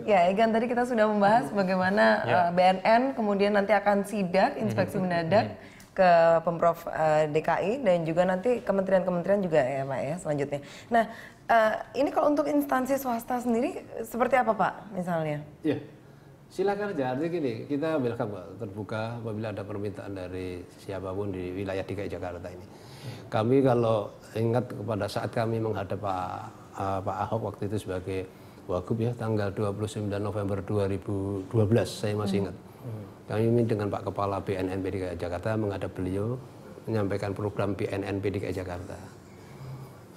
Ya, Egan, tadi kita sudah membahas bagaimana BNN kemudian nanti akan sidak, inspeksi mendadak ke Pemprov DKI dan juga nanti kementerian-kementerian juga ya Pak ya selanjutnya. Nah, ini kalau untuk instansi swasta sendiri seperti apa Pak misalnya? Ya, silakan aja. Artinya gini, kita welcome terbuka apabila ada permintaan dari siapapun di wilayah DKI Jakarta ini. Kami kalau ingat pada saat kami menghadap Pak Ahok waktu itu sebagai Wagub ya, tanggal 29 November 2012, saya masih ingat. Kami dengan Pak Kepala BNN PDKI Jakarta menghadap beliau, menyampaikan program BNN PDKI Jakarta.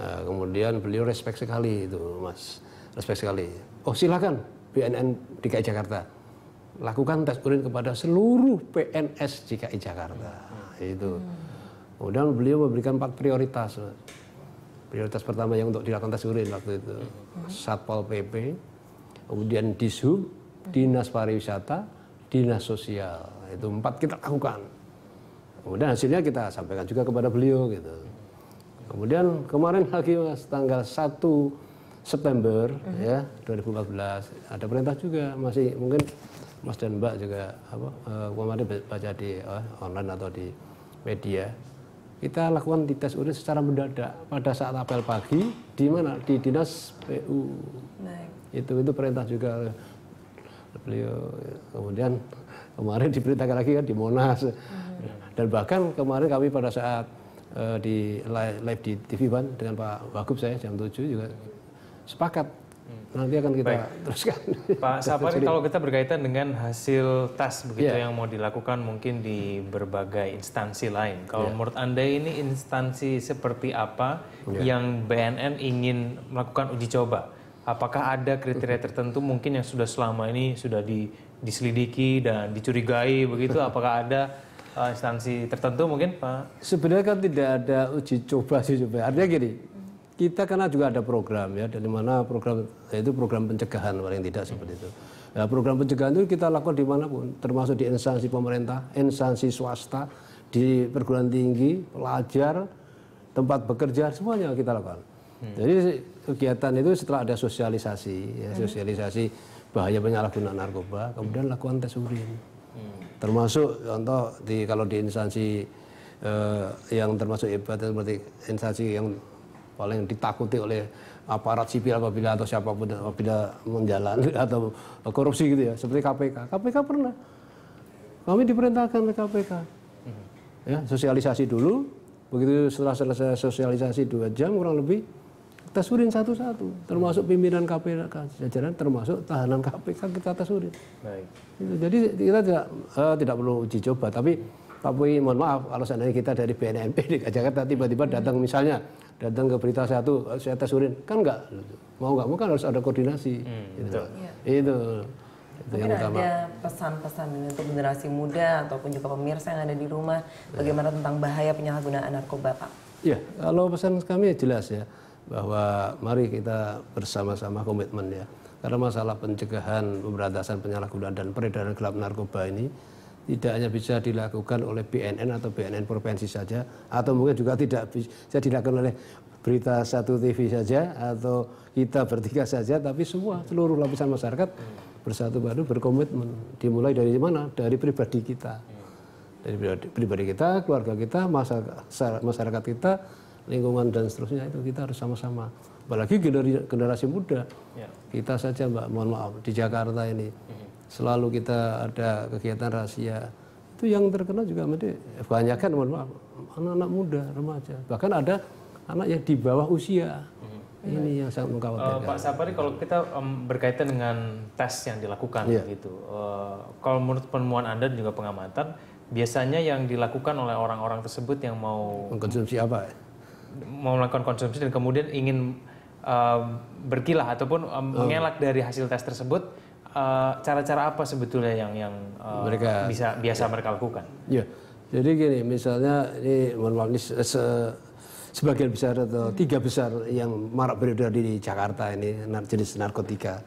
Nah, kemudian beliau respect sekali itu, Mas. Respect sekali. Oh silakan BNN DKI Jakarta. Lakukan tes urin kepada seluruh PNS DKI Jakarta. Nah, itu. Kemudian beliau memberikan 4 prioritas. Prioritas pertama yang untuk dilakukan tes urin waktu itu Satpol PP, kemudian Dishub, Dinas Pariwisata, Dinas Sosial. Itu 4 kita lakukan. Kemudian hasilnya kita sampaikan juga kepada beliau gitu. Kemudian kemarin lagi Mas, tanggal 1 September ya 2014 ada perintah juga, masih mungkin Mas dan Mbak juga kemarin baca di online atau di media. Kita lakukan di tes urin secara mendadak pada saat apel pagi di mana di Dinas PU. Itu perintah juga oleh beliau. Kemudian kemarin diperintahkan lagi kan di Monas. Dan bahkan kemarin kami pada saat di live di TV One dengan Pak Wagub saya jam 7 juga sepakat. Nanti akan kita teruskan. Pak Sapari, kalau kita berkaitan dengan hasil tes begitu yang mau dilakukan mungkin di berbagai instansi lain. Kalau menurut Anda ini instansi seperti apa yang BNN ingin melakukan uji coba? Apakah ada kriteria tertentu mungkin yang sudah selama ini sudah diselidiki dan dicurigai begitu? Apakah ada instansi tertentu mungkin Pak? Sebenarnya kan tidak ada uji coba sih. Artinya gini, kita karena juga ada program ya, dari mana program yaitu program pencegahan paling tidak seperti itu. Nah, program pencegahan itu kita lakukan dimanapun, termasuk di instansi pemerintah, instansi swasta, di perguruan tinggi, pelajar, tempat bekerja, semuanya kita lakukan. Jadi kegiatan itu setelah ada sosialisasi, ya, sosialisasi bahaya penyalahgunaan narkoba, kemudian lakukan tes urin. Termasuk contoh kalau di instansi yang termasuk hebat seperti instansi yang paling ditakuti oleh aparat sipil apabila atau siapapun apabila menjalani atau korupsi gitu ya, seperti KPK. KPK pernah. Kami diperintahkan oleh KPK. Ya, sosialisasi dulu, begitu setelah selesai sosialisasi 2 jam kurang lebih tes urin satu-satu, termasuk pimpinan KPK jajaran, termasuk tahanan KPK kita tes urin. Baik. Jadi kita tidak perlu uji coba, tapi mohon maaf kalau seandainya kita dari BNNP di Jakarta tiba-tiba datang misalnya datang ke berita satu saya tes urin, kan nggak mau kan harus ada koordinasi. Gitu. Itu mungkin yang ada pesan-pesan untuk generasi muda ataupun juga pemirsa yang ada di rumah bagaimana tentang bahaya penyalahgunaan narkoba Pak? Ya, kalau pesan kami jelas ya, bahwa mari kita bersama-sama komitmen ya, karena masalah pencegahan, pemberantasan penyalahgunaan dan peredaran gelap narkoba ini tidak hanya bisa dilakukan oleh BNN atau BNN provinsi saja, atau mungkin juga tidak bisa dilakukan oleh berita satu TV saja atau kita bertiga saja, tapi seluruh lapisan masyarakat bersatu padu berkomitmen. Dimulai dari mana? Dari pribadi kita, dari pribadi kita, keluarga kita, masyarakat kita, lingkungan dan seterusnya, itu kita harus sama-sama. Apalagi generasi muda, kita saja Mbak, mohon maaf di Jakarta ini. Selalu kita ada kegiatan rahasia, itu yang terkena juga kebanyakan mohon maaf anak-anak muda, remaja, bahkan ada anak yang di bawah usia. Ini yang sangat mengkhawatirkan. Pak Sapari, kalau kita berkaitan dengan tes yang dilakukan gitu, kalau menurut penemuan Anda dan juga pengamatan, biasanya yang dilakukan oleh orang-orang tersebut yang mau mengkonsumsi apa? Mau melakukan konsumsi dan kemudian ingin berkilah ataupun mengelak dari hasil tes tersebut. Cara-cara apa sebetulnya yang mereka biasa mereka lakukan? Ya, jadi gini, misalnya ini mohon maaf ini sebagian besar atau 3 besar yang marak beredar di Jakarta ini jenis narkotika,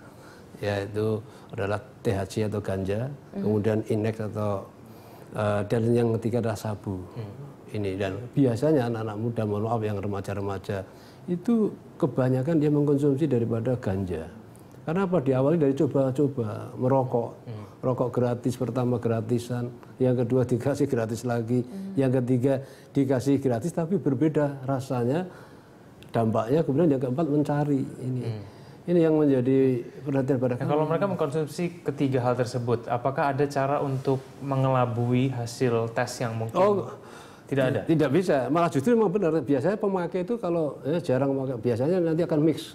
yaitu adalah THC atau ganja, kemudian Inex atau dan yang ketiga adalah sabu. Ini dan biasanya anak-anak muda, mohon maaf yang remaja-remaja itu kebanyakan dia mengkonsumsi daripada ganja. Karena apa? Diawali dari coba-coba merokok, rokok gratis pertama gratisan, yang kedua dikasih gratis lagi, yang ketiga dikasih gratis tapi berbeda rasanya, dampaknya, kemudian yang keempat mencari ini. Ini yang menjadi perhatian pada kami. Kalau mereka mengkonsumsi ketiga hal tersebut, apakah ada cara untuk mengelabui hasil tes yang mungkin tidak ada? Tidak bisa, malah justru memang benar. Biasanya pemakai itu kalau jarang memakai, biasanya nanti akan mix.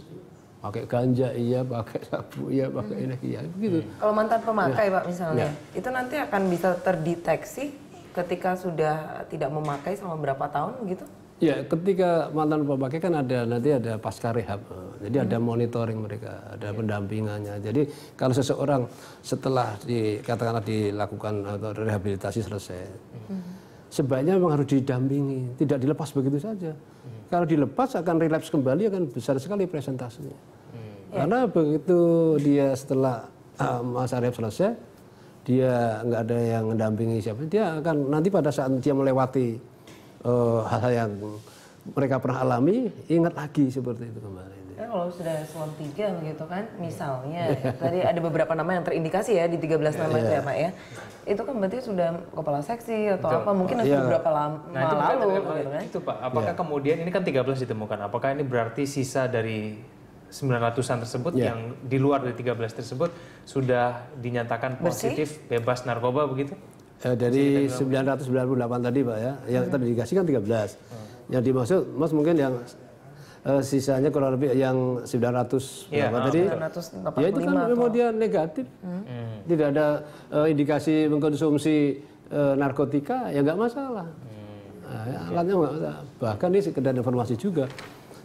Pakai ganja iya, pakai sabu iya, pakai ini iya, begitu. Kalau mantan pemakai Pak misalnya, itu nanti akan bisa terdeteksi ketika sudah tidak memakai selama berapa tahun gitu? Ya, ketika mantan pemakai kan nanti ada pasca rehab, jadi ada monitoring mereka, ada pendampingannya. Jadi kalau seseorang setelah katakanlah dilakukan atau rehabilitasi selesai, sebaiknya memang harus didampingi, tidak dilepas begitu saja. Kalau dilepas akan relapse kembali, akan besar sekali presentasinya. Karena begitu dia setelah masa rehab selesai, dia nggak ada yang mendampingi siapa, dia akan nanti pada saat dia melewati hal-hal yang mereka pernah alami, ingat lagi seperti itu kemarin. Ya, kalau sudah eselon 3 begitu kan, misalnya tadi ada beberapa nama yang terindikasi ya di 13 nama itu ya Pak ya. Itu kan berarti sudah kepala seksi atau apa, mungkin beberapa lama lalu gitu kan. Itu Pak, apakah kemudian ini kan 13 ditemukan, apakah ini berarti sisa dari 900-an tersebut yang di luar dari 13 tersebut sudah dinyatakan positif bebas narkoba begitu? Dari 998 tadi Pak ya, yang terindikasi kan 13. Yang dimaksud Mas mungkin yang sisanya kurang lebih yang 900 berapa tadi? 985. Ya itu kan memang dia negatif. Tidak ada indikasi mengkonsumsi narkotika, ya nggak masalah. Alatnya nggak masalah. Bahkan ini sekedar informasi juga.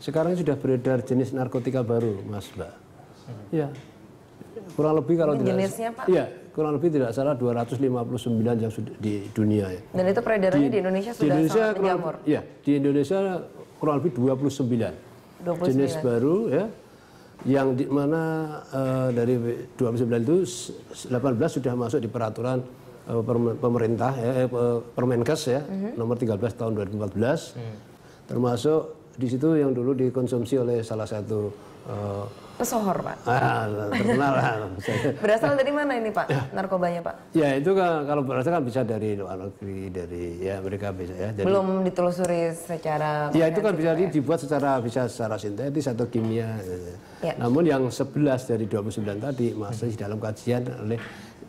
Sekarang sudah beredar jenis narkotika baru, Mas Mbak. Ya, kurang lebih kalau tidak jenisnya Pak? Iya, kurang lebih tidak salah 259 yang sudah di dunia ya. Dan itu peredarannya di Indonesia sudah sangat menjamur? Iya, di Indonesia kurang lebih 29 jenis baru ya, yang di mana dari 29 itu 18 sudah masuk di peraturan pemerintah ya, Permenkes ya, nomor 13 tahun 2014, termasuk di situ yang dulu dikonsumsi oleh salah satu pesohor Pak. Terkenal lah. Berasal dari mana ini Pak narkobanya Pak? Ya itu kan kalau berasal kan bisa dari luar negeri, dari ya mereka bisa ya. Jadi, belum ditelusuri secara. Ya itu kan bisa dibuat secara sintetis atau kimia. Ya. Namun yang 11 dari 29 tadi masih dalam kajian oleh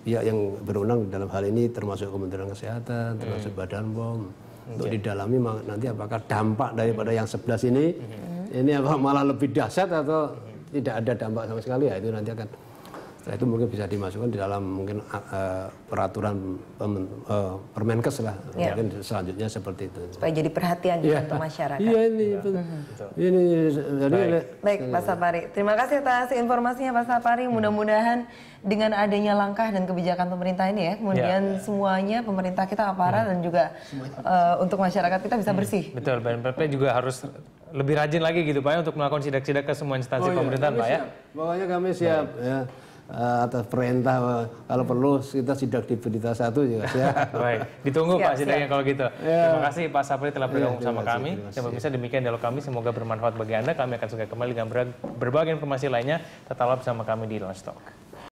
pihak yang berwenang dalam hal ini, termasuk Kementerian Kesehatan, termasuk Badan POM, untuk didalami nanti apakah dampak daripada yang 11 ini apa malah lebih dahsyat atau tidak ada dampak sama sekali, ya itu nanti akan, setelah itu mungkin bisa dimasukkan di dalam mungkin peraturan Permenkes lah, mungkin selanjutnya seperti itu. Supaya jadi perhatian juga untuk masyarakat. Iya ini, ini jadi. Baik Pak Sapari, terima kasih atas informasinya Pak Sapari. Mudah-mudahan dengan adanya langkah dan kebijakan pemerintah ini ya, kemudian semuanya pemerintah kita, aparat dan juga untuk masyarakat kita bisa bersih. Betul, BNPB juga harus lebih rajin lagi gitu Pak ya, untuk melakukan sidak-sidak ke semua instansi pemerintahan Pak ya. Pokoknya kami siap ya. Atas perintah, kalau perlu kita sidak di berita 1 juga siap. Baik, ditunggu Pak sidaknya kalau gitu. Terima kasih Pak Sapri telah bergabung sama kami. Dan pemirsa, demikian dialog kami, semoga bermanfaat bagi Anda. Kami akan segera kembali dengan berbagai informasi lainnya. Tetaplah bersama kami di Lunch Talk.